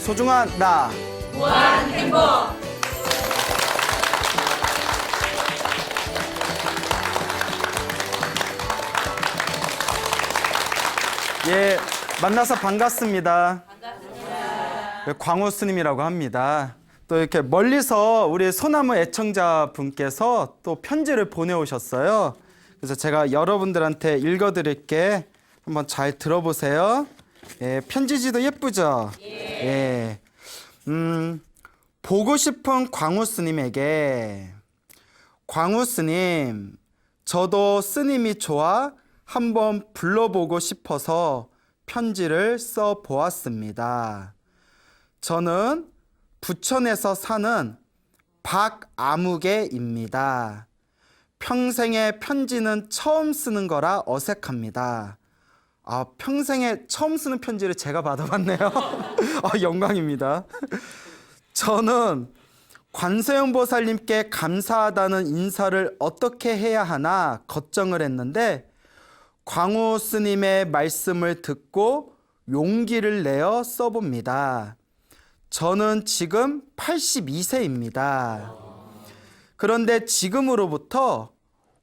소중한 나 무한 행복. 예, 만나서 반갑습니다. 광호 스님이라고 합니다. 또 이렇게 멀리서 우리 소나무 애청자분께서 또 편지를 보내오셨어요. 그래서 제가 여러분들한테 읽어드릴게. 한번 잘 들어보세요. 예, 편지지도 예쁘죠? 예. 보고 싶은 광호 스님에게. 광호 스님, 저도 스님이 좋아 한번 불러보고 싶어서 편지를 써 보았습니다. 저는 부천에서 사는 박아무개입니다. 평생에 편지는 처음 쓰는 거라 어색합니다. 평생에 처음 쓰는 편지를 제가 받아봤네요. 영광입니다. 저는 관세음 보살님께 감사하다는 인사를 어떻게 해야 하나 걱정을 했는데 광호 스님의 말씀을 듣고 용기를 내어 써봅니다. 저는 지금 82세입니다. 그런데 지금으로부터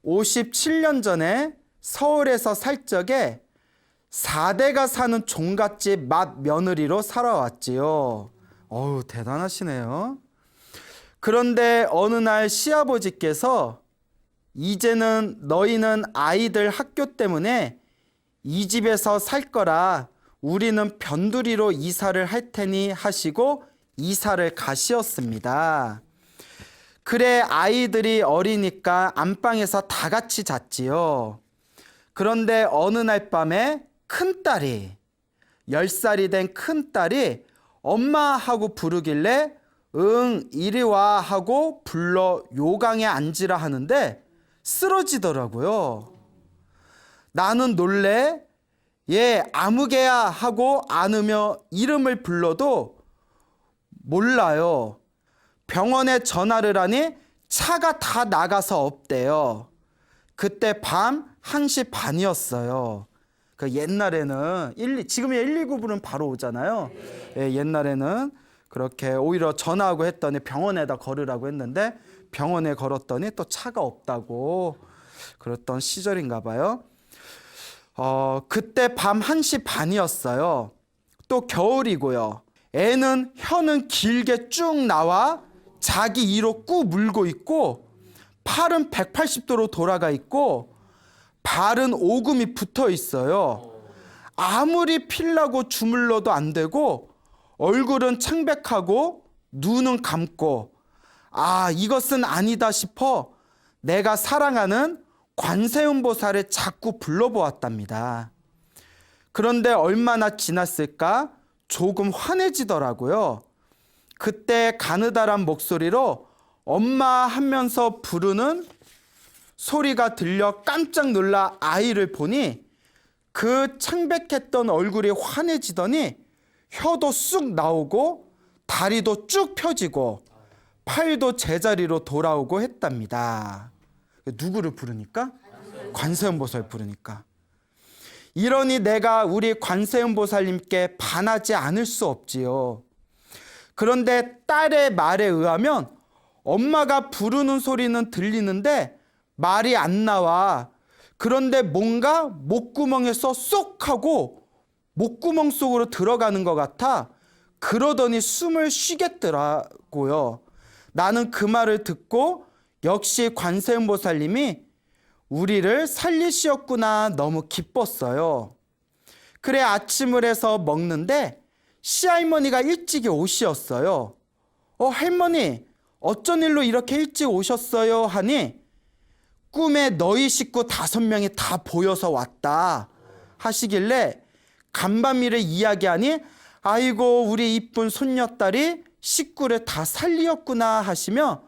57년 전에 서울에서 살 적에 4대가 사는 종갓집 맏 며느리로 살아왔지요. 어우, 대단하시네요. 그런데 어느 날 시아버지께서 이제는 너희는 아이들 학교 때문에 이 집에서 살 거라 우리는 변두리로 이사를 할 테니 하시고 이사를 가시었습니다. 그래 아이들이 어리니까 안방에서 다 같이 잤지요. 그런데 어느 날 밤에 큰딸이 10살이 된 큰딸이 엄마 하고 부르길래 응 이리 와 하고 불러 요강에 앉으라 하는데 쓰러지더라고요. 나는 놀래 얘 아무개야 하고 안으며 이름을 불러도 몰라요. 병원에 전화를 하니 차가 다 나가서 없대요. 그때 밤 1시 반이었어요. 옛날에는 지금이 119 부르면 바로 오잖아요. 예, 옛날에는 그렇게 오히려 전화하고 했더니 병원에다 걸으라고 했는데 병원에 걸었더니 또 차가 없다고 그랬던 시절인가 봐요. 그때 밤 1시 반이었어요. 또 겨울이고요. 애는 혀는 길게 쭉 나와 자기 이로 꾹 물고 있고 팔은 180도로 돌아가 있고 발은 오금이 붙어 있어요. 아무리 필라고 주물러도 안 되고 얼굴은 창백하고 눈은 감고 이것은 아니다 싶어 내가 사랑하는 관세음보살을 자꾸 불러보았답니다. 그런데 얼마나 지났을까 조금 환해지더라고요. 그때 가느다란 목소리로 엄마 하면서 부르는 소리가 들려 깜짝 놀라 아이를 보니 그 창백했던 얼굴이 환해지더니 혀도 쑥 나오고 다리도 쭉 펴지고 팔도 제자리로 돌아오고 했답니다. 누구를 부르니까? 관세음보살 부르니까. 이러니 내가 우리 관세음보살님께 반하지 않을 수 없지요. 그런데 딸의 말에 의하면 엄마가 부르는 소리는 들리는데 말이 안 나와. 그런데 뭔가 목구멍에서 쏙 하고 목구멍 속으로 들어가는 것 같아. 그러더니 숨을 쉬겠더라고요. 나는 그 말을 듣고 역시 관세음보살님이 우리를 살리시었구나 너무 기뻤어요. 그래 아침을 해서 먹는데 시할머니가 일찍이 오시었어요. 할머니 어쩐 일로 이렇게 일찍 오셨어요 하니 꿈에 너희 식구 5명이 다 보여서 왔다 하시길래 간밤일을 이야기하니 아이고 우리 이쁜 손녀딸이 식구를 다 살리었구나 하시며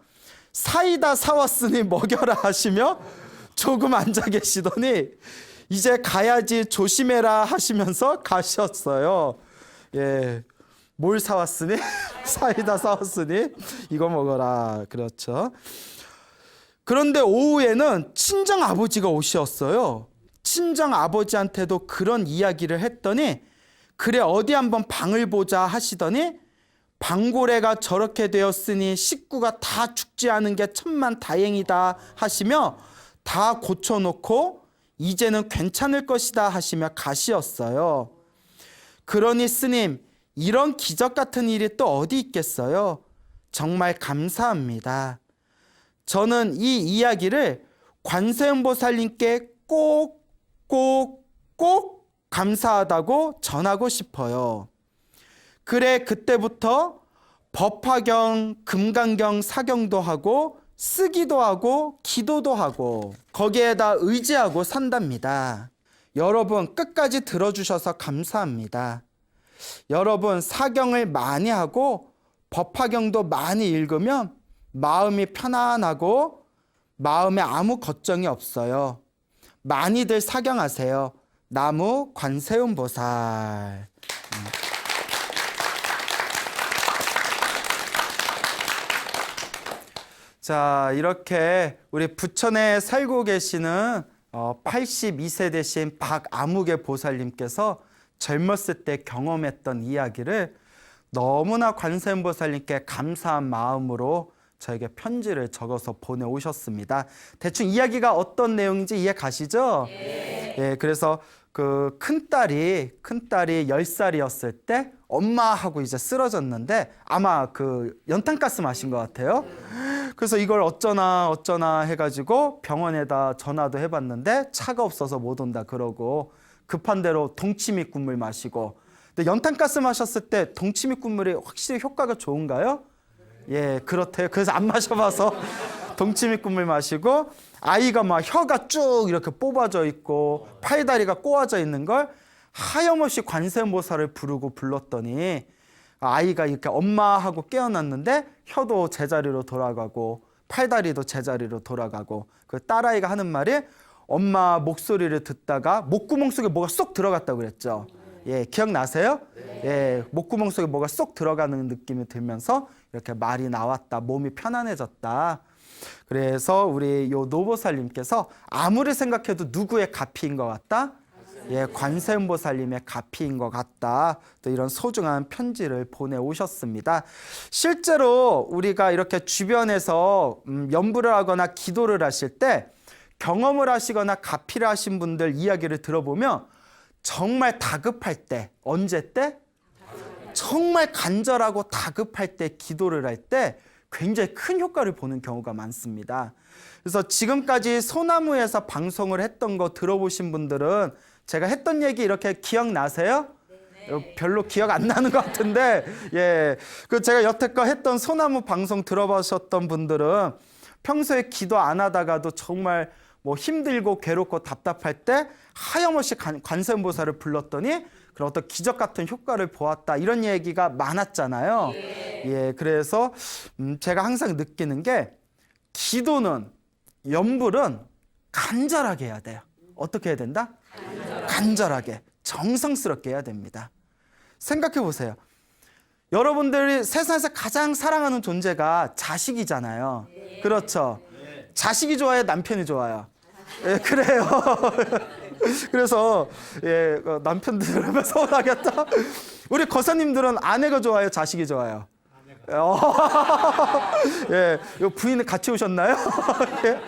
사이다 사왔으니 먹여라 하시며 조금 앉아 계시더니 이제 가야지 조심해라 하시면서 가셨어요. 예, 뭘 사왔으니? 사이다 사왔으니 이거 먹어라. 그렇죠. 그런데 오후에는 친정 아버지가 오셨어요. 친정 아버지한테도 그런 이야기를 했더니 그래 어디 한번 방을 보자 하시더니 방고래가 저렇게 되었으니 식구가 다 죽지 않은 게 천만 다행이다 하시며 다 고쳐놓고 이제는 괜찮을 것이다 하시며 가시었어요. 그러니 스님, 이런 기적 같은 일이 또 어디 있겠어요? 정말 감사합니다. 저는 이 이야기를 관세음보살님께 꼭 감사하다고 전하고 싶어요. 그래, 그때부터 법화경, 금강경, 사경도 하고 쓰기도 하고 기도도 하고 거기에다 의지하고 산답니다. 여러분 끝까지 들어주셔서 감사합니다. 여러분 사경을 많이 하고 법화경도 많이 읽으면 마음이 편안하고 마음에 아무 걱정이 없어요. 많이들 사경하세요. 나무 관세음보살. 자, 이렇게 우리 부천에 살고 계시는 82세 되신 박아무개 보살님께서 젊었을 때 경험했던 이야기를 너무나 관세음보살님께 감사한 마음으로 저에게 편지를 적어서 보내오셨습니다. 대충 이야기가 어떤 내용인지 이해 가시죠? 네. 예, 그래서 그 큰딸이 10살이었을 때 엄마하고 이제 쓰러졌는데 아마 그 연탄가스 마신 것 같아요. 그래서 이걸 어쩌나 해가지고 병원에다 전화도 해봤는데 차가 없어서 못 온다 그러고 급한 대로 동치미 국물 마시고. 근데 연탄가스 마셨을 때 동치미 국물이 확실히 효과가 좋은가요? 예, 그렇대요. 그래서 안 마셔봐서 동치미 국물 마시고 아이가 막 혀가 쭉 이렇게 뽑아져 있고 팔다리가 꼬아져 있는 걸 하염없이 관세음보살을 불렀더니 아이가 이렇게 엄마하고 깨어났는데 혀도 제자리로 돌아가고 팔다리도 제자리로 돌아가고 그 딸아이가 하는 말이 엄마 목소리를 듣다가 목구멍 속에 뭐가 쏙 들어갔다고 그랬죠. 예, 기억나세요? 예, 목구멍 속에 뭐가 쏙 들어가는 느낌이 들면서 이렇게 말이 나왔다. 몸이 편안해졌다. 그래서 우리 요 노보살님께서 아무리 생각해도 누구의 가피인 것 같다? 예, 관세음보살님의 가피인 것 같다. 또 이런 소중한 편지를 보내오셨습니다. 실제로 우리가 이렇게 주변에서 연부를 하거나 기도를 하실 때 경험을 하시거나 가피를 하신 분들 이야기를 들어보면 정말 다급할 때, 언제 때? 정말 간절하고 다급할 때 기도를 할 때 굉장히 큰 효과를 보는 경우가 많습니다. 그래서 지금까지 소나무에서 방송을 했던 거 들어보신 분들은 제가 했던 얘기 이렇게 기억나세요? 네. 별로 기억 안 나는 것 같은데, 예, 그 제가 여태껏 했던 소나무 방송 들어보셨던 분들은 평소에 기도 안 하다가도 정말 뭐 힘들고 괴롭고 답답할 때 하염없이 관세음보살을 불렀더니 그런 어떤 기적 같은 효과를 보았다, 이런 얘기가 많았잖아요. 예, 그래서 제가 항상 느끼는 게 기도는, 연불은 간절하게 해야 돼요. 어떻게 해야 된다? 간절하게, 정성스럽게 해야 됩니다. 생각해 보세요. 여러분들이 세상에서 가장 사랑하는 존재가 자식이잖아요. 그렇죠? 자식이 좋아요, 남편이 좋아요? 예, 그래요. 그래서 예, 남편들은 서운하겠다. 우리 거사님들은 아내가 좋아요, 자식이 좋아요? 예, 부인은 같이 오셨나요? 예.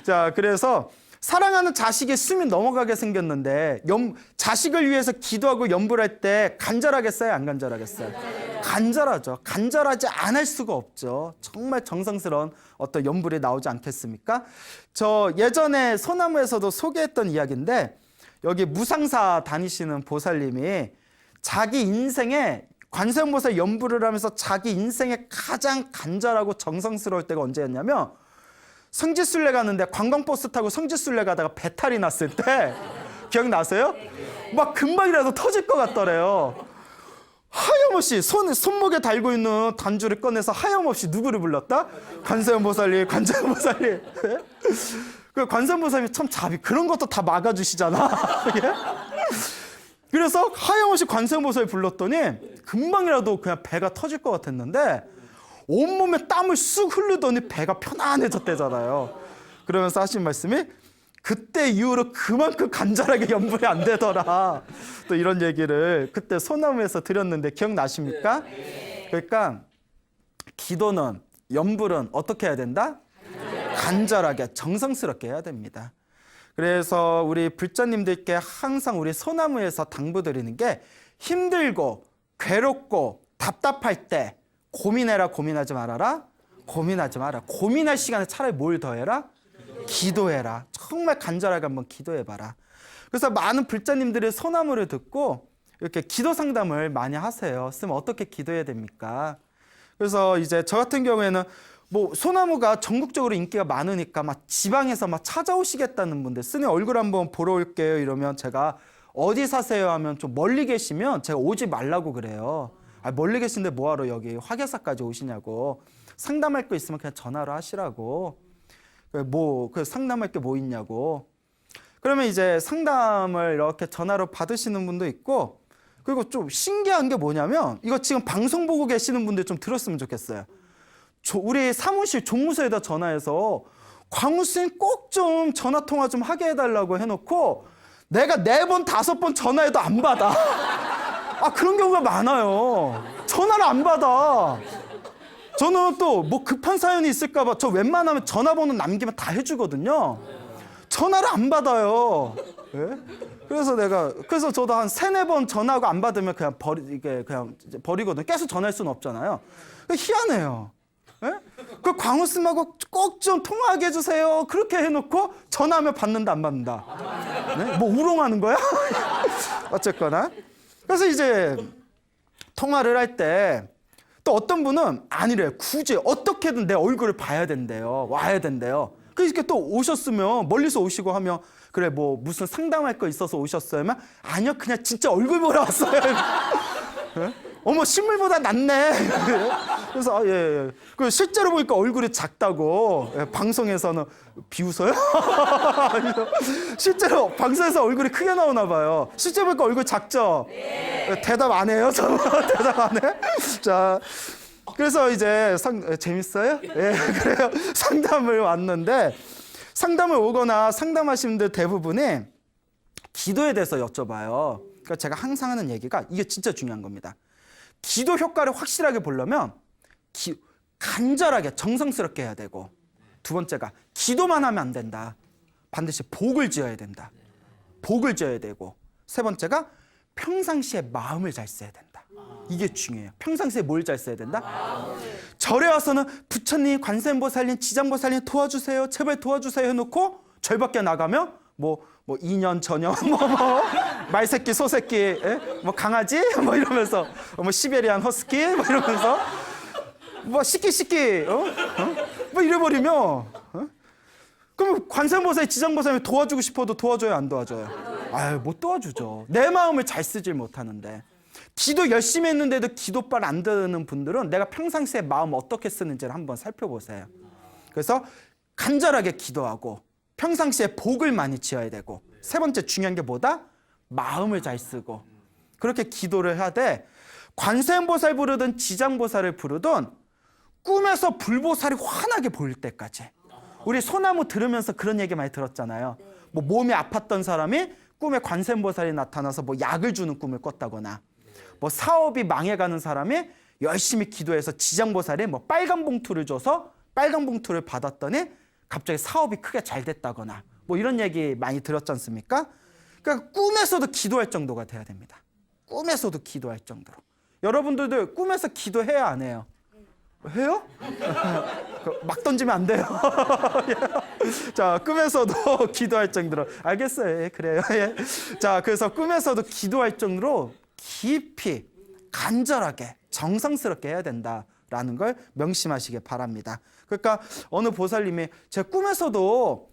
자, 그래서 사랑하는 자식이 숨이 넘어가게 생겼는데 자식을 위해서 기도하고 연불할 때 간절하겠어요, 안 간절하겠어요? 간절하죠. 간절하지 않을 수가 없죠. 정말 정성스러운 어떤 연불이 나오지 않겠습니까? 저 예전에 소나무에서도 소개했던 이야기인데, 여기 무상사 다니시는 보살님이 자기 인생에 관세음보살 연불을 하면서 자기 인생에 가장 간절하고 정성스러울 때가 언제였냐면, 성지순례 가는데 관광버스 타고 성지순례 가다가 배탈이 났을 때 기억나세요? 막 금방이라도 터질 것 같더래요. 하염없이 손목에 달고 있는 단주를 꺼내서 하염없이 누구를 불렀다? 관세음보살님, 관세음보살님. 그 관세음보살님이 참 그런 것도 다 막아주시잖아. 그래서 하염없이 관세음보살을 불렀더니 금방이라도 그냥 배가 터질 것 같았는데 온몸에 땀을 쑥 흐르더니 배가 편안해졌대잖아요. 그러면서 하신 말씀이 그때 이후로 그만큼 간절하게 연불이 안 되더라. 또 이런 얘기를 그때 소나무에서 드렸는데 기억나십니까? 그러니까 기도는, 염불은 어떻게 해야 된다? 간절하게, 정성스럽게 해야 됩니다. 그래서 우리 불자님들께 항상 우리 소나무에서 당부드리는 게, 힘들고 괴롭고 답답할 때 고민해라, 고민하지 말아라? 고민하지 마라. 고민할 시간에 차라리 뭘 더해라? 기도해라. 정말 간절하게 한번 기도해봐라. 그래서 많은 불자님들이 소나무를 듣고 이렇게 기도 상담을 많이 하세요. 쓰면 어떻게 기도해야 됩니까? 그래서 이제 저 같은 경우에는 뭐 소나무가 전국적으로 인기가 많으니까 막 지방에서 막 찾아오시겠다는 분들, 스님 얼굴 한번 보러 올게요 이러면 제가 어디 사세요 하면 좀 멀리 계시면 제가 오지 말라고 그래요. 아, 멀리 계신데 뭐하러 여기 화교사까지 오시냐고. 상담할 거 있으면 그냥 전화로 하시라고. 그 상담할 게 뭐 있냐고. 그러면 이제 상담을 이렇게 전화로 받으시는 분도 있고, 그리고 좀 신기한 게 뭐냐면, 이거 지금 방송 보고 계시는 분들 좀 들었으면 좋겠어요. 우리 사무실 종무소에다 전화해서 광우스님 꼭 좀 전화 통화 좀 하게 해달라고 해놓고 내가 4번, 5번 전화해도 안 받아. 아, 그런 경우가 많아요. 전화를 안 받아. 저는 또 뭐 급한 사연이 있을까 봐 저 웬만하면 전화번호 남기면 다 해주거든요. 전화를 안 받아요. 예? 그래서 저도 한 3-4번 전화하고 안 받으면 그냥 버리거든요. 계속 전화할 수는 없잖아요. 희한해요. 예? 그 광우스님하고 꼭 좀 통화하게 해주세요. 그렇게 해놓고 전화하면 받는다, 안 받는다. 네? 뭐 우롱하는 거야? 어쨌거나. 그래서 이제 통화를 할 때 또 어떤 분은 아니래요. 굳이 어떻게든 내 얼굴을 봐야 된대요. 와야 된대요. 그러니까 또 오셨으면 멀리서 오시고 하면 그래 뭐 무슨 상담할 거 있어서 오셨어요? 하면 아니요, 그냥 진짜 얼굴 보러 왔어요. 네? 어머, 실물보다 낫네. 그래서 예. 그 실제로 보니까 얼굴이 작다고. 예, 방송에서는 비웃어요? 실제로 방송에서 얼굴이 크게 나오나 봐요. 실제로 보니까 얼굴 작죠? 네. 예, 대답 안 해요? 저 대답 안 해? 자, 그래서 이제 재밌어요? 예, 그래요. 상담을 왔는데, 상담을 오거나 상담하시는 분들 대부분이 기도에 대해서 여쭤봐요. 그러니까 제가 항상 하는 얘기가 이게 진짜 중요한 겁니다. 기도 효과를 확실하게 보려면 간절하게 정성스럽게 해야 되고, 두 번째가 기도만 하면 안 된다. 반드시 복을 지어야 된다. 복을 지어야 되고, 세 번째가 평상시에 마음을 잘 써야 된다. 이게 중요해요. 평상시에 뭘 잘 써야 된다? 절에 와서는 부처님, 관세음보살님, 지장보살님 도와주세요, 제발 도와주세요 해놓고 절 밖에 나가면 뭐 인연 전혀 말새끼 소새끼 뭐 강아지 뭐 이러면서 뭐 시베리안 허스키 뭐 이러면서 뭐 시끼 뭐 이래버리면 그럼 관세음보살, 지장보살님 도와주고 싶어도 도와줘요, 안 도와줘요? 아유, 못 도와주죠. 내 마음을 잘 쓰질 못하는데. 기도 열심히 했는데도 기도빨 안 드는 분들은 내가 평상시에 마음 어떻게 쓰는지를 한번 살펴보세요. 그래서 간절하게 기도하고 평상시에 복을 많이 지어야 되고, 세 번째 중요한 게 뭐다? 마음을 잘 쓰고. 그렇게 기도를 하되, 관세음보살 부르든 지장보살을 부르든 꿈에서 불보살이 환하게 보일 때까지. 우리 소나무 들으면서 그런 얘기 많이 들었잖아요. 뭐 몸이 아팠던 사람이 꿈에 관세음보살이 나타나서 뭐 약을 주는 꿈을 꿨다거나, 뭐 사업이 망해가는 사람이 열심히 기도해서 지장보살이 뭐 빨간 봉투를 줘서 빨간 봉투를 받았더니 갑자기 사업이 크게 잘 됐다거나, 뭐 이런 얘기 많이 들었지 않습니까? 그러니까 꿈에서도 기도할 정도가 돼야 됩니다. 꿈에서도 기도할 정도로. 여러분들도 꿈에서 기도해야 안 해요? 해요? 막 던지면 안 돼요. 자, 꿈에서도 기도할 정도로. 알겠어요. 예, 그래요. 예. 자, 그래서 꿈에서도 기도할 정도로 깊이, 간절하게, 정성스럽게 해야 된다라는 걸 명심하시기 바랍니다. 그러니까 어느 보살님이 제 꿈에서도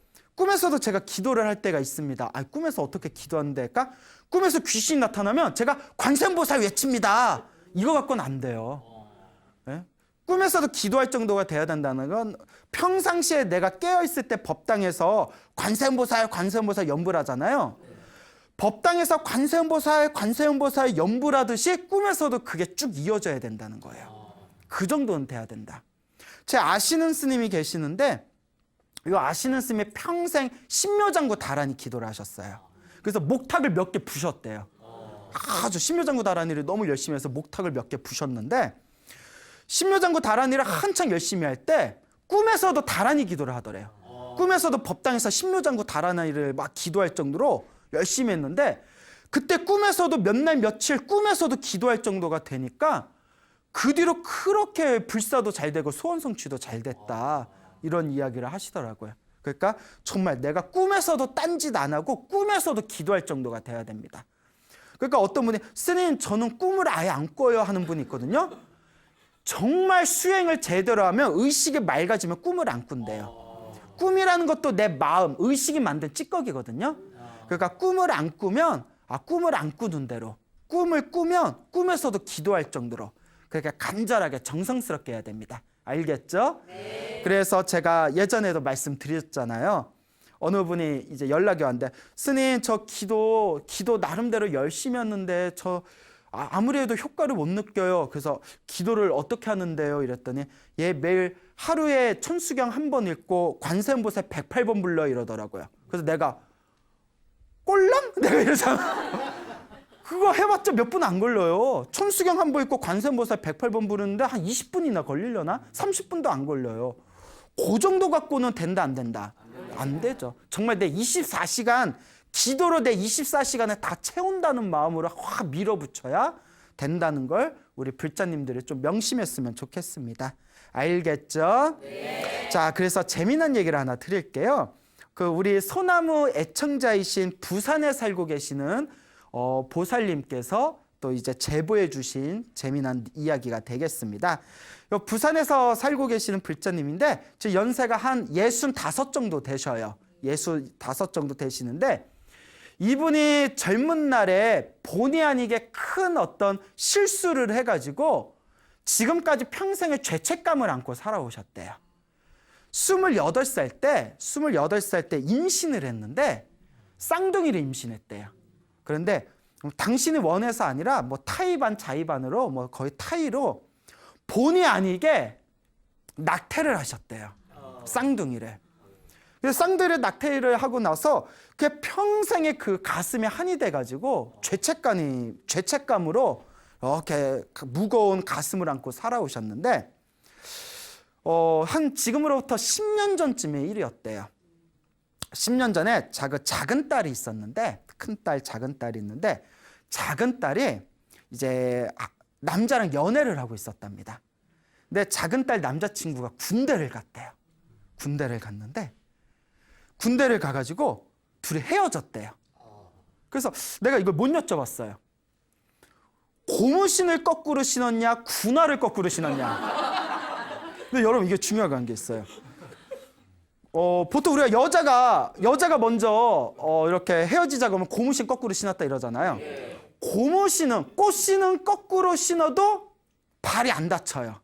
제가 기도를 할 때가 있습니다. 아, 꿈에서 어떻게 기도하는데? 그러니까 꿈에서 귀신이 나타나면 제가 관세음보살 외칩니다. 이거 갖고는 안 돼요. 예? 꿈에서도 기도할 정도가 돼야 된다는 건, 평상시에 내가 깨어있을 때 법당에서 관세음보살 연불 하잖아요. 법당에서 관세음보살 연불 하듯이 꿈에서도 그게 쭉 이어져야 된다는 거예요. 그 정도는 돼야 된다. 제 아시는 스님이 계시는데, 이 아시는 스님이 평생 신묘장구 다란이 기도를 하셨어요. 그래서 목탁을 몇 개 부셨대요. 아주 신묘장구 다란이를 너무 열심히 해서 목탁을 몇 개 부셨는데, 신묘장구 다란이를 한창 열심히 할 때 꿈에서도 다란이 기도를 하더래요. 꿈에서도 법당에서 신묘장구 다란이를 막 기도할 정도로 열심히 했는데 그때 꿈에서도 몇 날 며칠 꿈에서도 기도할 정도가 되니까 그 뒤로 그렇게 불사도 잘 되고 소원 성취도 잘 됐다. 이런 이야기를 하시더라고요. 그러니까 정말 내가 꿈에서도 딴짓 안 하고 꿈에서도 기도할 정도가 돼야 됩니다. 그러니까 어떤 분이 스님 저는 꿈을 아예 안 꿔요 하는 분이 있거든요. 정말 수행을 제대로 하면 의식이 맑아지면 꿈을 안 꾼대요. 꿈이라는 것도 내 마음, 의식이 만든 찌꺼기거든요. 그러니까 꿈을 안 꾸면 꿈을 안 꾸는 대로 꿈을 꾸면 꿈에서도 기도할 정도로 그러니까 간절하게 정성스럽게 해야 됩니다. 알겠죠? 네. 그래서 제가 예전에도 말씀드렸잖아요. 어느 분이 이제 연락이 왔는데 스님 저 기도 나름대로 열심히 했는데 저 아무리 해도 효과를 못 느껴요. 그래서 기도를 어떻게 하는데요? 이랬더니 얘 매일 하루에 천수경 한 번 읽고 관세음보살 108번 불러 이러더라고요. 그래서 내가 꼴랑? 내가 이러잖아. 그거 해봤자 몇 분 안 걸려요. 천수경 한 번 읽고 관세음보살 108번 부르는데 한 20분이나 걸리려나? 30분도 안 걸려요. 그 정도 갖고는 된다 안 된다? 안 되죠. 정말 내 24시간 기도로 내 24시간을 다 채운다는 마음으로 확 밀어붙여야 된다는 걸 우리 불자님들이 좀 명심했으면 좋겠습니다. 알겠죠? 네. 자, 그래서 재미난 얘기를 하나 드릴게요. 그 우리 소나무 애청자이신 부산에 살고 계시는 보살님께서 또 이제 제보해 주신 재미난 이야기가 되겠습니다. 부산에서 살고 계시는 불자님인데 제 연세가 한 65 정도 되셔요. 65 정도 되시는데 이분이 젊은 날에 본의 아니게 큰 어떤 실수를 해가지고 지금까지 평생의 죄책감을 안고 살아오셨대요. 28살 때 임신을 했는데 쌍둥이를 임신했대요. 그런데 당신이 원해서 아니라 뭐 타이반 자의반으로 뭐 거의 타이로 본의 아니게 낙태를 하셨대요. 쌍둥이를. 그래서 쌍둥이를 낙태를 하고 나서 그 평생의 그 가슴에 한이 돼가지고 죄책감으로 이렇게 무거운 가슴을 안고 살아오셨는데 한 지금으로부터 10년 전쯤의 일이었대요. 10년 전에 작은 딸이 있었는데 큰 딸, 작은 딸이 있는데 작은 딸이 이제 남자랑 연애를 하고 있었답니다. 근데 작은 딸 남자친구가 군대를 갔대요. 군대를 갔는데 군대를 가가지고 둘이 헤어졌대요. 그래서 내가 이걸 못 여쭤봤어요. 고무신을 거꾸로 신었냐, 군화를 거꾸로 신었냐. 근데 여러분 이게 중요한 게 있어요. 보통 우리가 여자가 먼저 이렇게 헤어지자고 하면 고무신 거꾸로 신었다 이러잖아요. 고무신은 꽃신은 거꾸로 신어도 발이 안 다쳐요.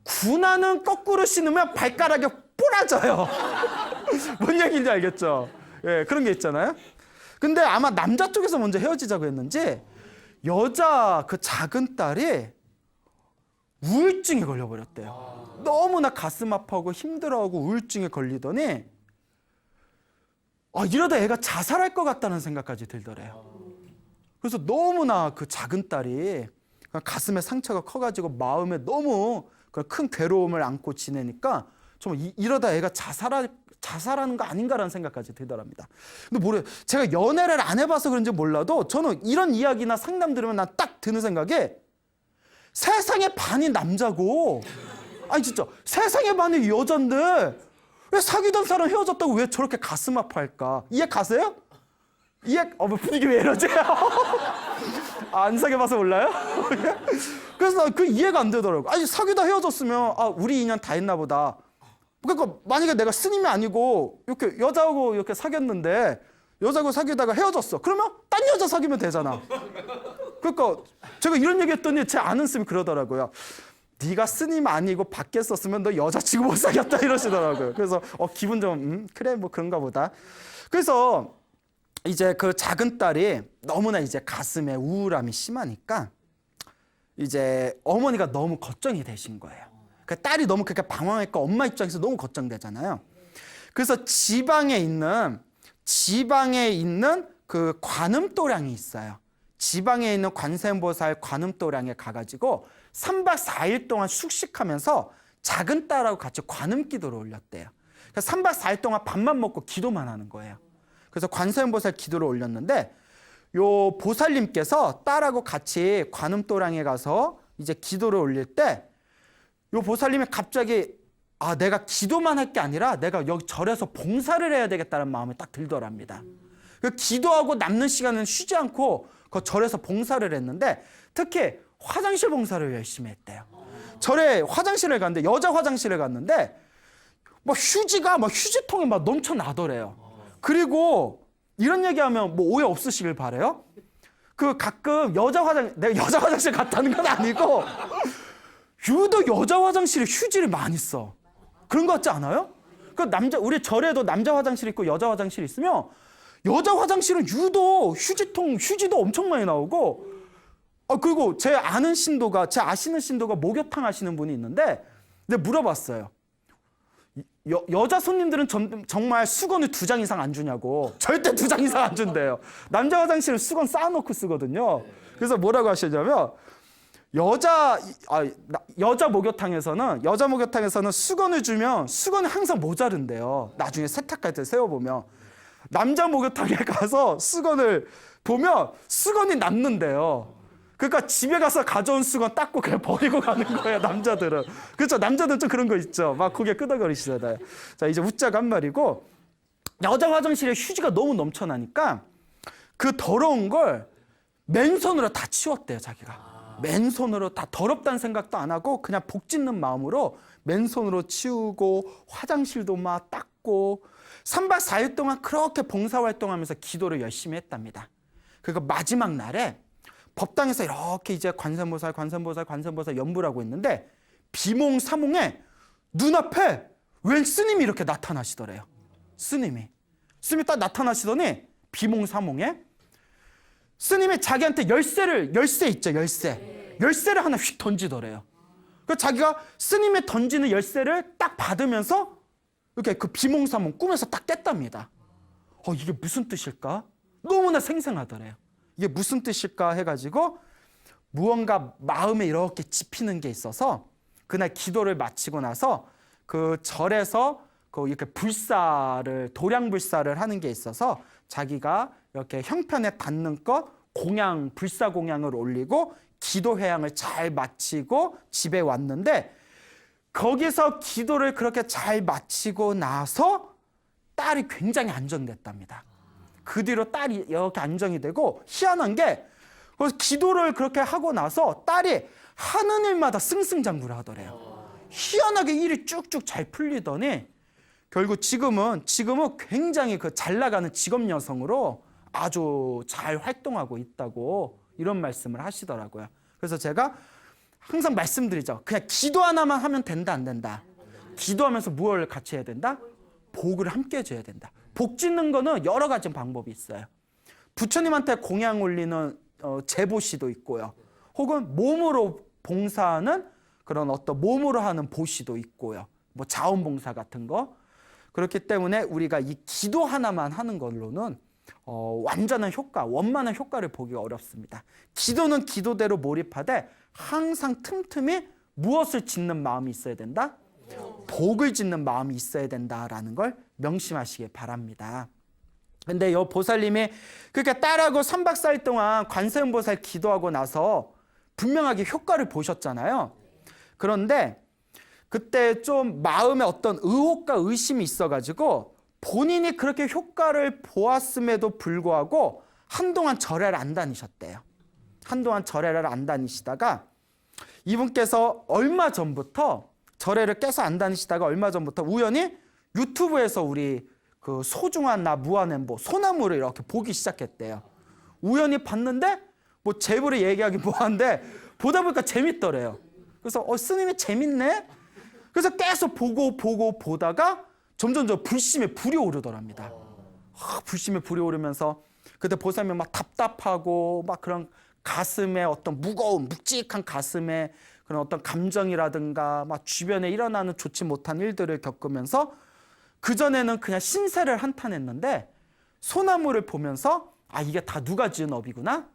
군화는 거꾸로 신으면 발가락이 부러져요. 뭔 얘기인지 알겠죠? 예, 그런 게 있잖아요. 근데 아마 남자 쪽에서 먼저 헤어지자고 했는지 여자 그 작은 딸이 우울증에 걸려버렸대요. 너무나 가슴 아파하고 힘들어하고 우울증에 걸리더니 이러다 애가 자살할 것 같다는 생각까지 들더래요. 그래서 너무나 그 작은 딸이 가슴에 상처가 커가지고 마음에 너무 큰 괴로움을 안고 지내니까 정말 이러다 애가 자살하는 거 아닌가라는 생각까지 들더랍니다. 근데 뭐래? 제가 연애를 안 해봐서 그런지 몰라도 저는 이런 이야기나 상담 들으면 난 딱 드는 생각이 세상의 반이 남자고 아니 진짜 세상의 반이 여잔데 왜 사귀던 사람 헤어졌다고 왜 저렇게 가슴 아파할까? 이해 가세요? 분위기 왜 이러지? 안 사귀어봐서 몰라요? 그래서 그 이해가 안 되더라고요. 아니 사귀다 헤어졌으면 우리 인연 다 했나 보다. 그러니까 만약에 내가 스님이 아니고 이렇게 여자하고 이렇게 사귀었는데 여자하고 사귀다가 헤어졌어. 그러면 딴 여자 사귀면 되잖아. 그러니까 제가 이런 얘기했더니 제 아는 스님이 그러더라고요. 네가 스님 아니고 밖에 썼으면 너 여자치고 못 사귀었다 이러시더라고요. 그래서 기분 좀 그래 뭐 그런가 보다. 그래서 이제 그 작은 딸이 너무나 이제 가슴에 우울함이 심하니까 이제 어머니가 너무 걱정이 되신 거예요. 그 딸이 너무 그렇게 방황했고 엄마 입장에서 너무 걱정되잖아요. 그래서 지방에 있는 그 관음도량이 있어요. 지방에 있는 관세음보살 관음도량에 가가지고 3박 4일 동안 숙식하면서 작은 딸하고 같이 관음 기도를 올렸대요. 그래서 3박 4일 동안 밥만 먹고 기도만 하는 거예요. 그래서 관세음보살 기도를 올렸는데 요 보살님께서 딸하고 같이 관음도랑에 가서 이제 기도를 올릴 때 요 보살님이 갑자기 내가 기도만 할 게 아니라 내가 여기 절에서 봉사를 해야 되겠다는 마음이 딱 들더랍니다. 그 기도하고 남는 시간은 쉬지 않고 그 절에서 봉사를 했는데 특히 화장실 봉사를 열심히 했대요. 절에 화장실을 갔는데 여자 화장실을 갔는데 막 휴지가 막 휴지통에 막 넘쳐나더래요. 그리고 이런 얘기하면 뭐 오해 없으시길 바래요. 그 가끔 내가 여자 화장실 갔다는 건 아니고 유독 여자 화장실에 휴지를 많이 써. 그런 거 같지 않아요? 우리 절에도 남자 화장실 있고 여자 화장실 있으면 여자 화장실은 유독 휴지도 엄청 많이 나오고 그리고 제 아시는 신도가 목욕탕 하시는 분이 있는데 내가 물어봤어요. 여자 손님들은 정말 수건을 2장 이상 안 주냐고. 절대 2장 이상 안 준대요. 남자 화장실은 수건 쌓아놓고 쓰거든요. 그래서 뭐라고 하시냐면 여자 목욕탕에서는 수건을 주면 수건이 항상 모자른대요. 나중에 세탁할 때 세워보면. 남자 목욕탕에 가서 수건을 보면 수건이 남는데요. 그러니까 집에 가서 가져온 수건 닦고 그냥 버리고 가는 거예요, 남자들은. 그렇죠? 남자들은 좀 그런 거 있죠. 막 고개 끄덕거리시잖아요. 자, 이제 웃자고 한 말이고, 여자 화장실에 휴지가 너무 넘쳐나니까 그 더러운 걸 맨손으로 다 치웠대요, 자기가. 맨손으로 다 더럽다는 생각도 안 하고 그냥 복 짓는 마음으로 맨손으로 치우고 화장실도 막 닦고 3박 4일 동안 그렇게 봉사활동하면서 기도를 열심히 했답니다. 그리고 마지막 날에 법당에서 이렇게 이제 관세음보살 연불을 하고 있는데 비몽사몽에 눈앞에 웬 스님이 이렇게 나타나시더래요. 스님이 딱 나타나시더니 비몽사몽에 스님이 자기한테 열쇠 있죠, 열쇠를 하나 휙 던지더래요. 그래서 자기가 스님이 던지는 열쇠를 딱 받으면서 이렇게 그 비몽사몽 꿈에서 딱 깼답니다. 이게 무슨 뜻일까? 너무나 생생하더래요. 이게 무슨 뜻일까 해가지고 무언가 마음에 이렇게 짚히는 게 있어서 그날 기도를 마치고 나서 그 절에서 이렇게 도량불사를 하는 게 있어서 자기가 이렇게 형편에 닿는 것 불사 공양을 올리고 기도 회양을 잘 마치고 집에 왔는데 거기서 기도를 그렇게 잘 마치고 나서 딸이 굉장히 안정됐답니다. 그 뒤로 딸이 이렇게 안정이 되고 희한한 게 기도를 그렇게 하고 나서 딸이 하는 일마다 승승장구를 하더래요. 희한하게 일이 쭉쭉 잘 풀리더니 결국 지금은 굉장히 잘 나가는 직업 여성으로 아주 잘 활동하고 있다고 이런 말씀을 하시더라고요. 그래서 제가 항상 말씀드리죠. 그냥 기도 하나만 하면 된다, 안 된다? 기도하면서 무엇을 같이 해야 된다? 복을 함께 해줘야 된다. 복 짓는 거는 여러 가지 방법이 있어요. 부처님한테 공양 올리는 제보시도 있고요. 혹은 몸으로 봉사하는 그런 어떤 몸으로 하는 보시도 있고요. 뭐 자원봉사 같은 거. 그렇기 때문에 우리가 이 기도 하나만 하는 걸로는 완전한 원만한 효과를 보기가 어렵습니다. 기도는 기도대로 몰입하되 항상 틈틈이 무엇을 짓는 마음이 있어야 된다? 복을 짓는 마음이 있어야 된다라는 걸 명심하시기 바랍니다. 근데 이 보살님이 그렇게 딸하고 3박 4일 동안 관세음보살 기도하고 나서 분명하게 효과를 보셨잖아요. 그런데 그때 좀 마음에 어떤 의혹과 의심이 있어가지고 본인이 그렇게 효과를 보았음에도 불구하고 한동안 절에를 안 다니셨대요. 한동안 절에를 안 다니시다가 이분께서 얼마 전부터 절에를 깨서 안 다니시다가 얼마 전부터 우연히 유튜브에서 우리 그 소중한 나 무한행보 소나무를 이렇게 보기 시작했대요. 우연히 봤는데 뭐 제부를 얘기하기 뭐한데 보다 보니까 재밌더래요. 그래서 스님이 재밌네. 그래서 계속 보다가 점점 불심에 불이 오르더랍니다. 불심에 불이 오르면서 그때 보살님은 막 답답하고 막 그런 가슴에 어떤 무거운 묵직한 가슴에 그런 어떤 감정이라든가 막 주변에 일어나는 좋지 못한 일들을 겪으면서 그전에는 그냥 신세를 한탄했는데 소나무를 보면서 이게 다 누가 지은 업이구나?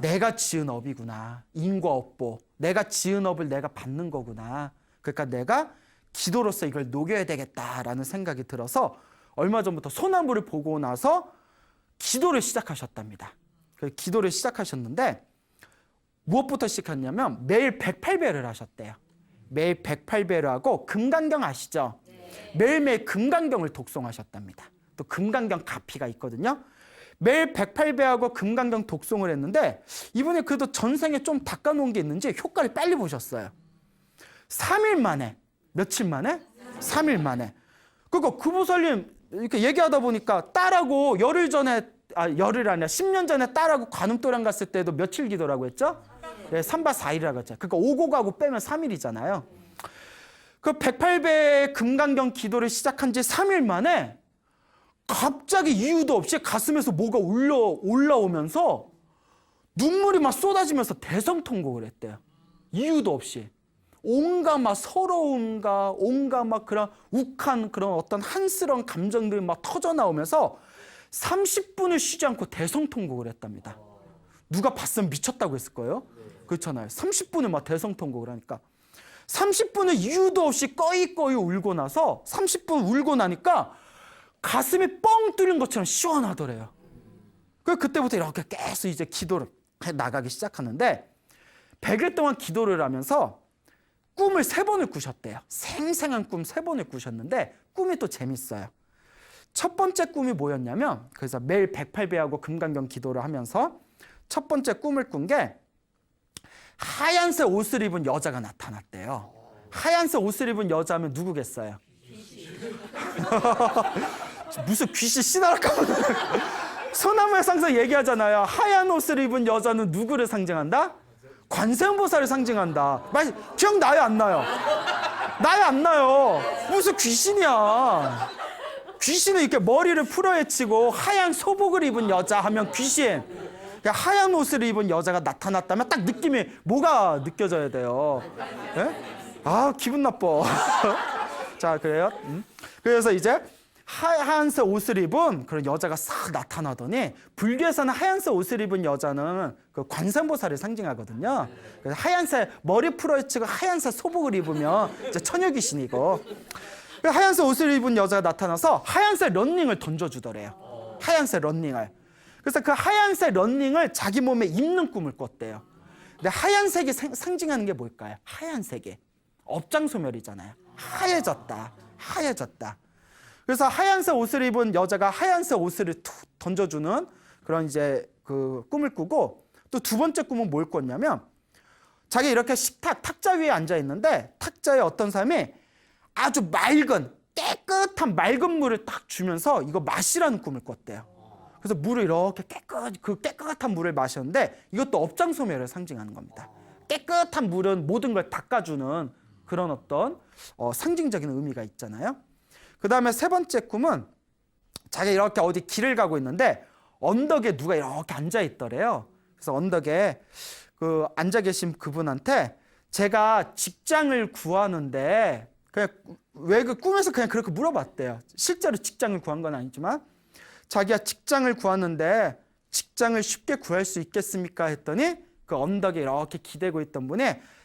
내가 지은 업이구나. 인과 업보. 내가 지은 업을 내가 받는 거구나. 그러니까 내가 기도로서 이걸 녹여야 되겠다라는 생각이 들어서 얼마 전부터 소나무를 보고 나서 기도를 시작하셨답니다. 기도를 시작하셨는데 무엇부터 시작했냐면 매일 108배를 하셨대요. 매일 108배를 하고 금강경 아시죠? 매일매일 금강경을 독송하셨답니다. 또 금강경 가피가 있거든요. 매일 108배하고 금강경 독송을 했는데 이분이 그래도 전생에 좀 닦아놓은 게 있는지 효과를 빨리 보셨어요. 3일 만에. 며칠 만에? 3일 만에. 그러니까 그 보살님 이렇게 얘기하다 보니까 딸하고 열흘 아니라 10년 전에 딸하고 관음도량 갔을 때도 며칠 기도라고 했죠? 네, 3박 4일이라고 했죠. 그러니까 오고 가고 빼면 3일이잖아요. 그 108배 금강경 기도를 시작한 지 3일 만에 갑자기 이유도 없이 가슴에서 뭐가 올라오면서 눈물이 막 쏟아지면서 대성통곡을 했대요. 이유도 없이. 온갖 막 서러움과 온갖 막 그런 욱한 그런 어떤 한스러운 감정들이 막 터져 나오면서 30분을 쉬지 않고 대성통곡을 했답니다. 누가 봤으면 미쳤다고 했을 거예요. 그렇잖아요. 30분을 막 대성통곡을 하니까 30분을 이유도 없이 꺼이꺼이 울고 나서 30분 울고 나니까 가슴이 뻥 뚫린 것처럼 시원하더래요. 그때부터 이렇게 계속 이제 기도를 해 나가기 시작하는데 100일 동안 기도를 하면서 꿈을 3번을 꾸셨대요. 생생한 꿈 3번을 꾸셨는데 꿈이 또 재밌어요. 첫 번째 꿈이 뭐였냐면 그래서 매일 108배하고 금강경 기도를 하면서 첫 번째 꿈을 꾼 게 하얀색 옷을 입은 여자가 나타났대요. 하얀색 옷을 입은 여자면 누구겠어요? 무슨 귀신 씨나락하면 소나무의 상상 얘기하잖아요. 하얀 옷을 입은 여자는 누구를 상징한다? 관세음보살을 상징한다. 기억나요 안 나요? 나요 안 나요? 무슨 귀신이야. 귀신은 이렇게 머리를 풀어헤치고 하얀 소복을 입은 여자 하면 귀신. 하얀 옷을 입은 여자가 나타났다면 딱 느낌이 뭐가 느껴져야 돼요? 네? 아 기분 나빠. 자 그래요. 그래서 이제 하얀색 옷을 입은 그런 여자가 싹 나타나더니 불교에서는 하얀색 옷을 입은 여자는 그 관세음보살을 상징하거든요. 그래서 하얀색 머리 풀어헤치고 하얀색 소복을 입으면 이제 처녀귀신이고 하얀색 옷을 입은 여자가 나타나서 하얀색 런닝을 던져주더래요. 하얀색 런닝을. 그래서 그 하얀색 런닝을 자기 몸에 입는 꿈을 꿨대요. 근데 하얀색이 상징하는 게 뭘까요? 하얀색이 업장소멸이잖아요. 하얘졌다. 하얘졌다. 그래서 하얀색 옷을 입은 여자가 하얀색 옷을 툭 던져주는 그런 이제 그 꿈을 꾸고 또 두 번째 꿈은 뭘 꿨냐면 자기 이렇게 식탁 탁자 위에 앉아 있는데 탁자에 어떤 사람이 아주 맑은 깨끗한 맑은 물을 딱 주면서 이거 마시라는 꿈을 꿨대요. 그래서 물을 이렇게 깨끗한 물을 마셨는데 이것도 업장소멸을 상징하는 겁니다. 깨끗한 물은 모든 걸 닦아주는 그런 어떤 상징적인 의미가 있잖아요. 그 다음에 세 번째 꿈은 자기가 이렇게 어디 길을 가고 있는데 언덕에 누가 이렇게 앉아 있더래요. 그래서 언덕에 그 앉아 계신 그분한테 제가 직장을 구하는데 그냥 왜 그 꿈에서 그냥 그렇게 물어봤대요. 실제로 직장을 구한 건 아니지만 자기가 직장을 구하는데 직장을 쉽게 구할 수 있겠습니까? 했더니 그 언덕에 이렇게 기대고 있던 분이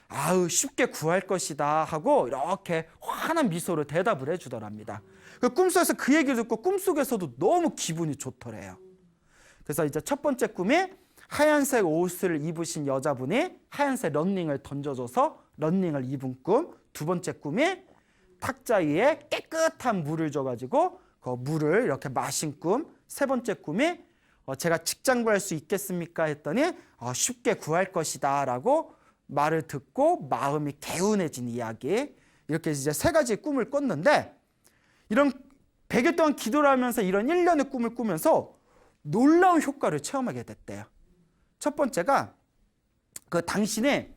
아우 쉽게 구할 것이다 하고 이렇게 환한 미소로 대답을 해주더랍니다. 그 꿈속에서 그 얘기를 듣고 꿈속에서도 너무 기분이 좋더래요. 그래서 이제 첫 번째 꿈이 하얀색 옷을 입으신 여자분이 하얀색 런닝을 던져줘서 런닝을 입은 꿈. 두 번째 꿈이 탁자 위에 깨끗한 물을 줘가지고 그 물을 이렇게 마신 꿈. 세 번째 꿈이 제가 직장 구할 수 있겠습니까? 했더니 쉽게 구할 것이다 라고 말을 듣고 마음이 개운해진 이야기. 이렇게 이제 세 가지 꿈을 꿨는데 이런 100일 동안 기도를 하면서 이런 일련의 꿈을 꾸면서 놀라운 효과를 체험하게 됐대요. 첫 번째가 그 당신이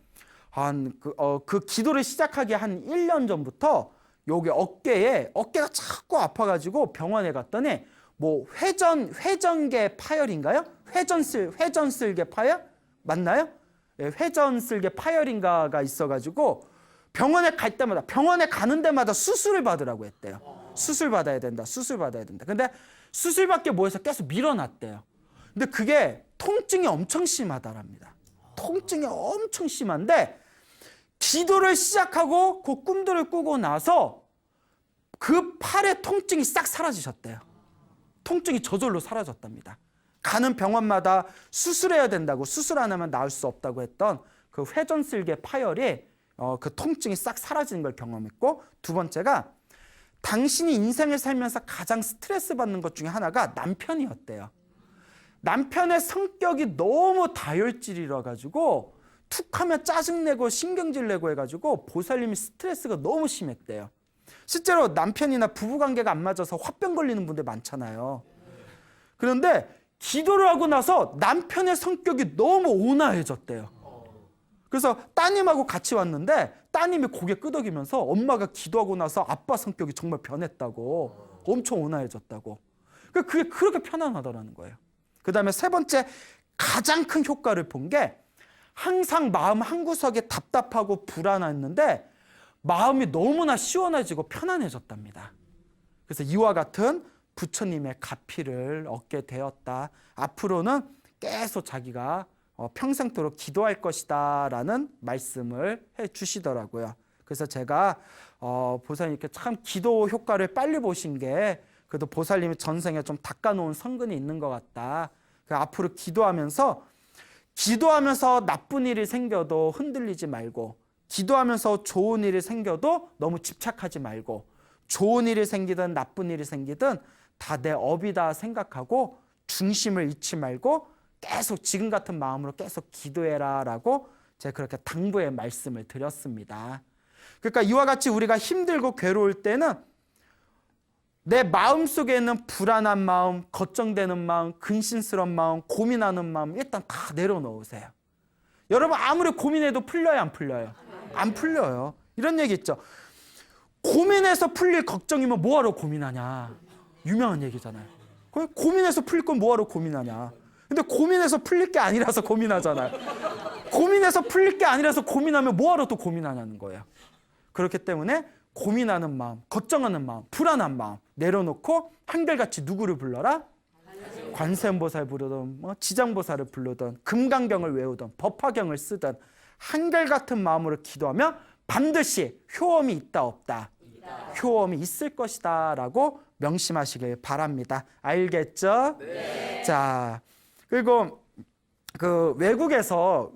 그 기도를 시작하기 한 1년 전부터 여기 어깨가 자꾸 아파가지고 병원에 갔더니 뭐 회전계 파열인가요? 회전슬개 파열? 맞나요? 회전슬개 파열인가가 있어가지고 병원에 가는 데마다 수술을 받으라고 했대요. 수술 받아야 된다. 근데 수술받게 뭐해서 계속 밀어놨대요. 근데 그게 통증이 엄청 심하다랍니다. 통증이 엄청 심한데 기도를 시작하고 그 꿈들을 꾸고 나서 그 팔의 통증이 싹 사라지셨대요. 통증이 저절로 사라졌답니다. 가는 병원마다 수술해야 된다고, 수술 안 하면 나을 수 없다고 했던 그 회전슬개 파열이 그 통증이 싹 사라지는 걸 경험했고, 두 번째가 당신이 인생을 살면서 가장 스트레스 받는 것 중에 하나가 남편이었대요. 남편의 성격이 너무 다혈질이라 가지고 툭하면 짜증내고 신경질내고 해가지고 보살님이 스트레스가 너무 심했대요. 실제로 남편이나 부부관계가 안 맞아서 화병 걸리는 분들 많잖아요. 그런데 기도를 하고 나서 남편의 성격이 너무 온화해졌대요. 그래서 따님하고 같이 왔는데 따님이 고개 끄덕이면서 엄마가 기도하고 나서 아빠 성격이 정말 변했다고, 엄청 온화해졌다고. 그게 그렇게 편안하더라는 거예요. 그 다음에 세 번째 가장 큰 효과를 본 게 항상 마음 한구석에 답답하고 불안했는데 마음이 너무나 시원해지고 편안해졌답니다. 그래서 이와 같은 부처님의 가피를 얻게 되었다. 앞으로는 계속 자기가 평생토록 기도할 것이다 라는 말씀을 해 주시더라고요. 그래서 제가 보살님 이렇게 참 기도 효과를 빨리 보신 게 그래도 보살님이 전생에 좀 닦아놓은 성근이 있는 것 같다. 앞으로 기도하면서 나쁜 일이 생겨도 흔들리지 말고, 기도하면서 좋은 일이 생겨도 너무 집착하지 말고, 좋은 일이 생기든 나쁜 일이 생기든 다 내 업이다 생각하고 중심을 잃지 말고 계속 지금 같은 마음으로 계속 기도해라 라고 제가 그렇게 당부의 말씀을 드렸습니다. 그러니까 이와 같이 우리가 힘들고 괴로울 때는 내 마음속에 있는 불안한 마음, 걱정되는 마음, 근심스러운 마음, 고민하는 마음 일단 다 내려놓으세요. 여러분 아무리 고민해도 풀려요, 안 풀려요? 안 풀려요. 이런 얘기 있죠. 고민해서 풀릴 걱정이면 뭐하러 고민하냐. 유명한 얘기잖아요. 고민해서 풀릴 건 뭐하러 고민하냐. 근데 고민해서 풀릴 게 아니라서 고민하잖아요. 고민해서 풀릴 게 아니라서 고민하면 뭐하러 또 고민하냐는 거예요. 그렇기 때문에 고민하는 마음, 걱정하는 마음, 불안한 마음 내려놓고 한결같이 누구를 불러라? 관세음보살 부르든 지장보살을 부르든 금강경을 외우든 법화경을 쓰든 한결같은 마음으로 기도하면 반드시 효험이 있다 없다? 효험이 있을 것이다 라고 명심하시길 바랍니다. 알겠죠? 네. 자, 그리고 그 외국에서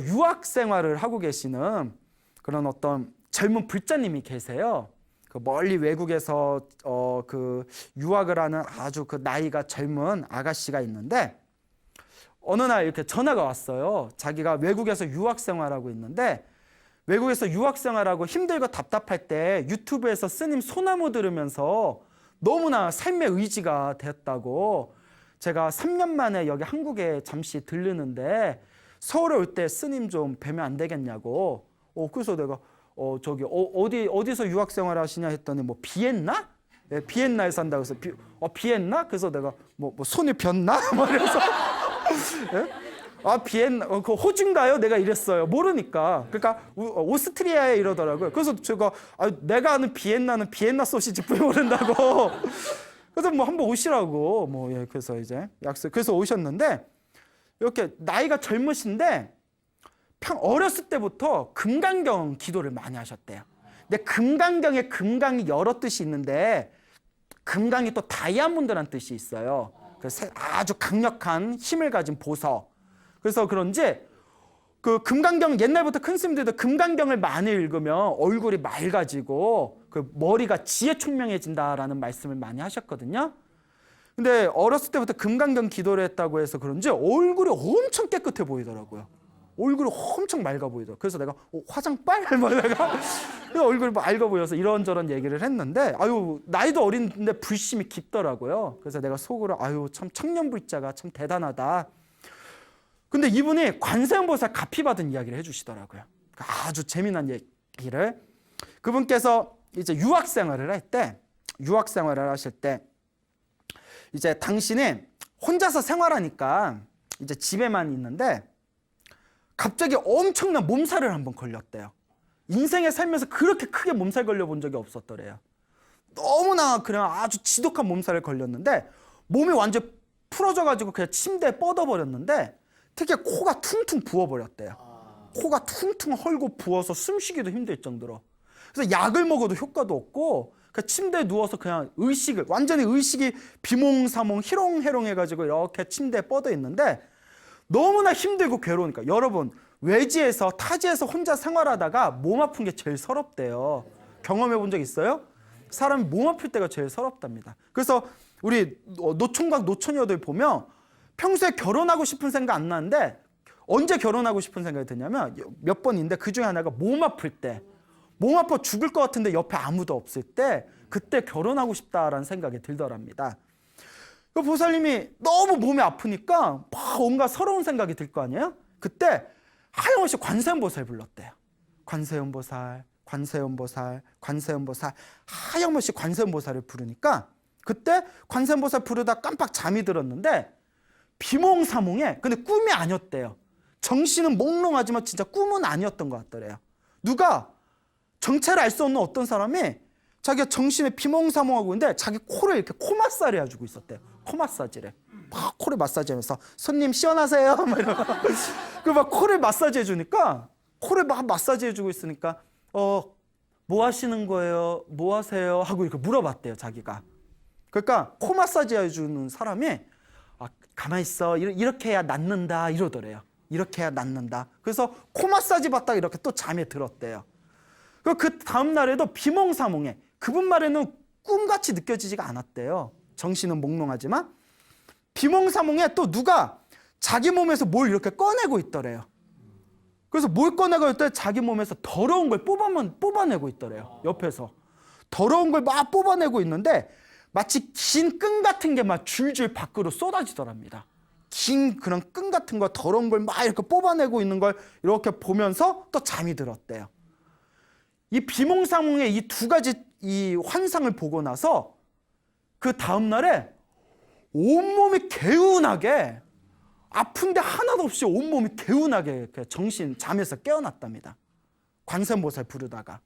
유학 생활을 하고 계시는 그런 어떤 젊은 불자님이 계세요. 그 멀리 외국에서 그 유학을 하는 아주 그 나이가 젊은 아가씨가 있는데 어느 날 이렇게 전화가 왔어요. 자기가 외국에서 유학 생활하고 있는데 외국에서 유학 생활하고 힘들고 답답할 때 유튜브에서 스님 소나무 들으면서 너무나 삶의 의지가 됐다고, 제가 3년 만에 여기 한국에 잠시 들르는데 서울에 올 때 스님 좀 뵈면 안 되겠냐고. 그래서 내가 어디서 유학 생활 하시냐 했더니 뭐 비엔나? 네, 비엔나에 산다고 해서 비엔나? 그래서 내가 뭐 손이 변나? 그래서 네? 비엔나, 그 호주인가요? 내가 이랬어요. 모르니까. 그러니까 오스트리아에 이러더라고요. 그래서 제가 내가 아는 비엔나는 비엔나 소시지뿐이 모른다고. 그래서 뭐 한번 오시라고 그래서 이제 그래서 오셨는데 이렇게 나이가 젊으신데 어렸을 때부터 금강경 기도를 많이 하셨대요. 근데 금강경에 금강이 여러 뜻이 있는데 금강이 또 다이아몬드라는 뜻이 있어요. 그래서 아주 강력한 힘을 가진 보석. 그래서 그런지 그 금강경 옛날부터 큰 스님들도 금강경을 많이 읽으면 얼굴이 맑아지고 그 머리가 지혜총명해진다라는 말씀을 많이 하셨거든요. 근데 어렸을 때부터 금강경 기도를 했다고 해서 그런지 얼굴이 엄청 깨끗해 보이더라고요. 얼굴이 엄청 맑아 보이더라고요. 그래서 내가 화장빨? 내가 얼굴이 맑아 보여서 이런저런 얘기를 했는데 나이도 어린데 불심이 깊더라고요. 그래서 내가 속으로 참 청년불자가 참 대단하다. 근데 이분이 관세음보살 가피 받은 이야기를 해주시더라고요. 아주 재미난 얘기를. 그분께서 이제 유학 생활을 하실 때 이제 당신이 혼자서 생활하니까 이제 집에만 있는데 갑자기 엄청난 몸살을 한번 걸렸대요. 인생에 살면서 그렇게 크게 몸살 걸려본 적이 없었더래요. 너무나 그냥 아주 지독한 몸살을 걸렸는데 몸이 완전 풀어져가지고 그냥 침대에 뻗어버렸는데 특히 코가 퉁퉁 부어버렸대요. 코가 퉁퉁 헐고 부어서 숨쉬기도 힘들 정도로. 그래서 약을 먹어도 효과도 없고 그 침대에 누워서 그냥 완전히 의식이 비몽사몽 희롱해롱해가지고 이렇게 침대에 뻗어 있는데 너무나 힘들고 괴로우니까. 여러분, 외지에서 타지에서 혼자 생활하다가 몸 아픈 게 제일 서럽대요. 경험해 본 적 있어요? 사람이 몸 아플 때가 제일 서럽답니다. 그래서 우리 노총각 노처녀들 보면 평소에 결혼하고 싶은 생각 안 나는데 언제 결혼하고 싶은 생각이 드냐면 몇 번인데 그 중에 하나가 몸 아플 때, 몸 아파 죽을 것 같은데 옆에 아무도 없을 때 그때 결혼하고 싶다라는 생각이 들더랍니다. 그 보살님이 너무 몸이 아프니까 막 온갖 서러운 생각이 들 거 아니에요? 그때 하염없이 관세음보살 불렀대요. 관세음보살, 관세음보살, 관세음보살, 하염없이 관세음보살을 부르니까 그때 관세음보살 부르다 깜빡 잠이 들었는데 비몽사몽에, 근데 꿈이 아니었대요. 정신은 몽롱하지만 진짜 꿈은 아니었던 것 같더래요. 누가 정체를 알 수 없는 어떤 사람이 자기가 정신에 비몽사몽하고 있는데 자기 코를 이렇게 코 마사지를 해주고 있었대요. 코 마사지를 막 코를 마사지하면서 손님 시원하세요? 막 이러고 막 코를 마사지해 주니까 코를 막 마사지해 주고 있으니까 뭐 하시는 거예요? 뭐 하세요? 하고 이렇게 물어봤대요, 자기가. 그러니까 코 마사지 해주는 사람이 가만히 있어. 이렇게 해야 낫는다 이러더래요. 이렇게 해야 낫는다. 그래서 코 마사지 받다가 이렇게 또 잠에 들었대요. 그 다음 날에도 비몽사몽해. 그분 말에는 꿈같이 느껴지지가 않았대요. 정신은 몽롱하지만 비몽사몽에 또 누가 자기 몸에서 뭘 이렇게 꺼내고 있더래요. 그래서 뭘 꺼내고 있더래? 자기 몸에서 더러운 걸 뽑아내고 있더래요. 옆에서 더러운 걸 막 뽑아내고 있는데 마치 긴 끈 같은 게 막 줄줄 밖으로 쏟아지더랍니다. 긴 그런 끈 같은 거, 더러운 걸 막 이렇게 뽑아내고 있는 걸 이렇게 보면서 또 잠이 들었대요. 이 비몽사몽의 이 두 가지 이 환상을 보고 나서 그 다음 날에 온몸이 개운하게, 아픈데 하나도 없이 온몸이 개운하게 정신 잠에서 깨어났답니다. 관세음보살 부르다가.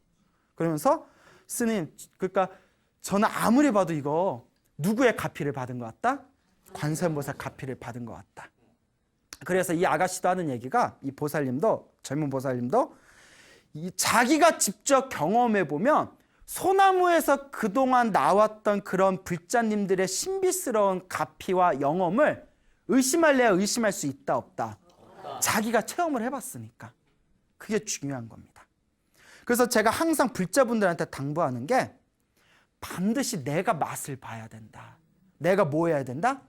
그러면서 스님, 그러니까 저는 아무리 봐도 이거 누구의 가피를 받은 것 같다? 관세음보살 가피를 받은 것 같다. 그래서 이 아가씨도 하는 얘기가, 이 보살님도, 젊은 보살님도 자기가 직접 경험해 보면 소나무에서 그동안 나왔던 그런 불자님들의 신비스러운 가피와 영험을 의심할래야 의심할 수 있다 없다? 자기가 체험을 해봤으니까. 그게 중요한 겁니다. 그래서 제가 항상 불자분들한테 당부하는 게 반드시 내가 맛을 봐야 된다. 내가 뭐 해야 된다?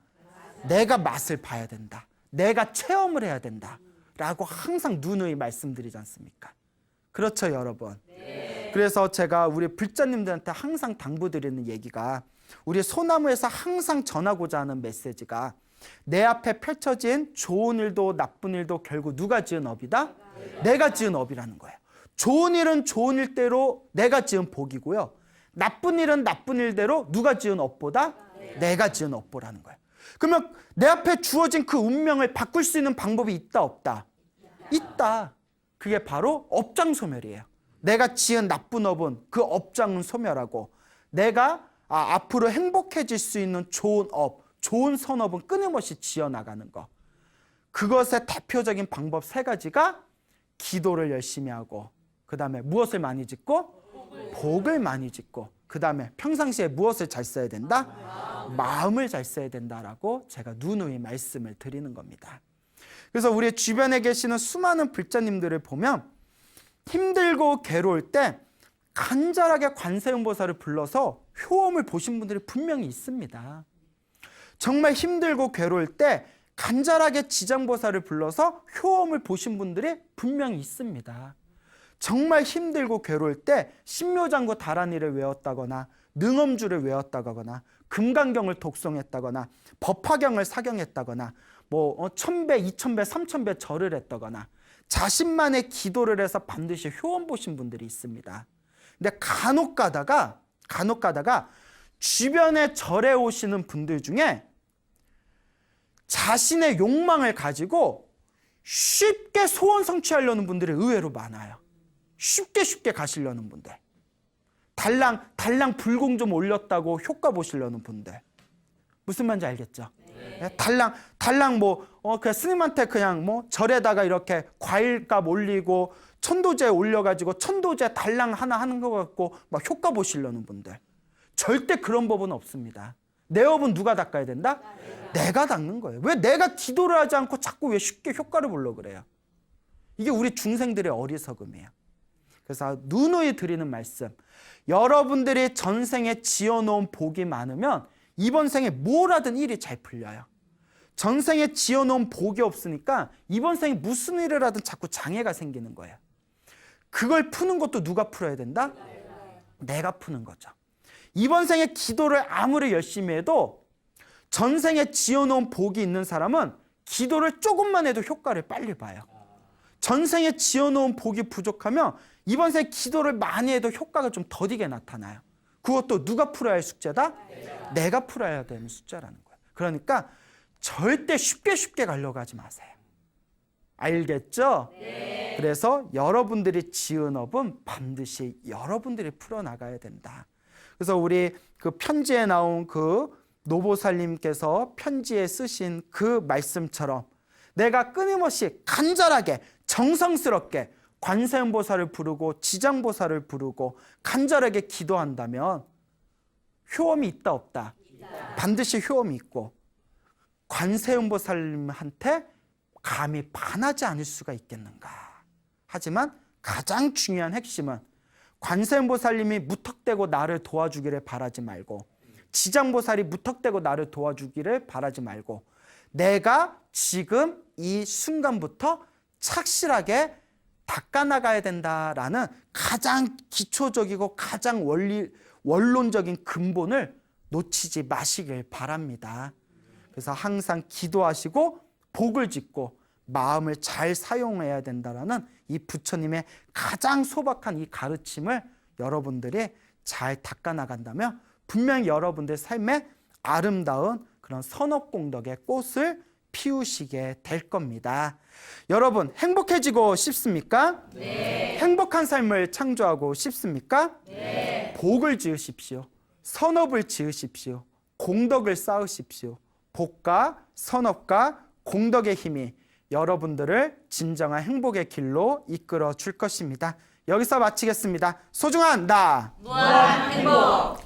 내가 맛을 봐야 된다. 내가 체험을 해야 된다. 라고 항상 누누이 말씀드리지 않습니까? 그렇죠, 여러분? 네. 그래서 제가 우리 불자님들한테 항상 당부드리는 얘기가, 우리 소나무에서 항상 전하고자 하는 메시지가 내 앞에 펼쳐진 좋은 일도 나쁜 일도 결국 누가 지은 업이다? 내가 지은 업이라는 거예요. 좋은 일은 좋은 일대로 내가 지은 복이고요. 나쁜 일은 나쁜 일대로 누가 지은 업보다 내가 지은 업보라는 거예요. 그러면 내 앞에 주어진 그 운명을 바꿀 수 있는 방법이 있다 없다? 있다. 그게 바로 업장소멸이에요. 내가 지은 나쁜 업은 그 업장은 소멸하고, 내가 앞으로 행복해질 수 있는 좋은 업, 좋은 선업은 끊임없이 지어나가는 것. 그것의 대표적인 방법 3가지가 기도를 열심히 하고, 그 다음에 무엇을 많이 짓고? 복을 많이 짓고, 그 다음에 평상시에 무엇을 잘 써야 된다? 마음을 잘 써야 된다라고 제가 누누이 말씀을 드리는 겁니다. 그래서 우리 주변에 계시는 수많은 불자님들을 보면 힘들고 괴로울 때 간절하게 관세음보살을 불러서 효험을 보신 분들이 분명히 있습니다. 정말 힘들고 괴로울 때 간절하게 지장보살을 불러서 효험을 보신 분들이 분명히 있습니다. 정말 힘들고 괴로울 때 신묘장구 다란이를 외웠다거나 능엄주를 외웠다거나 금강경을 독송했다거나 법화경을 사경했다거나 뭐 1000배, 2000배, 3000배 절을 했다거나 자신만의 기도를 해서 반드시 효험 보신 분들이 있습니다. 근데 간혹 가다가 주변에 절에 오시는 분들 중에 자신의 욕망을 가지고 쉽게 소원 성취하려는 분들이 의외로 많아요. 쉽게 가시려는 분들. 달랑 불공 좀 올렸다고 효과 보시려는 분들. 무슨 말인지 알겠죠? 네. 달랑 뭐 그 스님한테 그냥 뭐 절에다가 이렇게 과일값 올리고 천도제 올려가지고 천도제 달랑 하나 하는 거 같고 막 효과 보시려는 분들, 절대 그런 법은 없습니다. 내 업은 누가 닦아야 된다? 내가 닦는 거예요. 왜 내가 기도를 하지 않고 자꾸 왜 쉽게 효과를 보려고 그래요? 이게 우리 중생들의 어리석음이에요. 그래서 누누이 드리는 말씀, 여러분들이 전생에 지어놓은 복이 많으면 이번 생에 뭘 하든 일이 잘 풀려요. 전생에 지어놓은 복이 없으니까 이번 생에 무슨 일을 하든 자꾸 장애가 생기는 거예요. 그걸 푸는 것도 누가 풀어야 된다? 내가 푸는 거죠. 이번 생에 기도를 아무리 열심히 해도 전생에 지어놓은 복이 있는 사람은 기도를 조금만 해도 효과를 빨리 봐요. 전생에 지어놓은 복이 부족하면 이번 생에 기도를 많이 해도 효과가 좀 더디게 나타나요. 그것도 누가 풀어야 할 숙제다? 내가 풀어야 되는 숙제라는 거예요. 그러니까 절대 쉽게 가려고 하지 마세요. 알겠죠? 네. 그래서 여러분들이 지은 업은 반드시 여러분들이 풀어나가야 된다. 그래서 우리 그 편지에 나온 그 노보살님께서 편지에 쓰신 그 말씀처럼 내가 끊임없이 간절하게 정성스럽게 관세음보살을 부르고 지장보살을 부르고 간절하게 기도한다면 효험이 있다 없다? 반드시 효험이 있고 관세음보살님한테 감히 반하지 않을 수가 있겠는가. 하지만 가장 중요한 핵심은 관세음보살님이 무턱대고 나를 도와주기를 바라지 말고 지장보살이 무턱대고 나를 도와주기를 바라지 말고 내가 지금 이 순간부터 착실하게 닦아나가야 된다라는 가장 기초적이고 가장 원론적인 근본을 놓치지 마시길 바랍니다. 그래서 항상 기도하시고 복을 짓고 마음을 잘 사용해야 된다라는 이 부처님의 가장 소박한 이 가르침을 여러분들이 잘 닦아나간다면 분명히 여러분들 삶에 아름다운 그런 선업공덕의 꽃을 피우시게 될 겁니다. 여러분 행복해지고 싶습니까? 네. 행복한 삶을 창조하고 싶습니까? 네. 복을 지으십시오. 선업을 지으십시오. 공덕을 쌓으십시오. 복과 선업과 공덕의 힘이 여러분들을 진정한 행복의 길로 이끌어 줄 것입니다. 여기서 마치겠습니다. 소중한 나 무한 행복.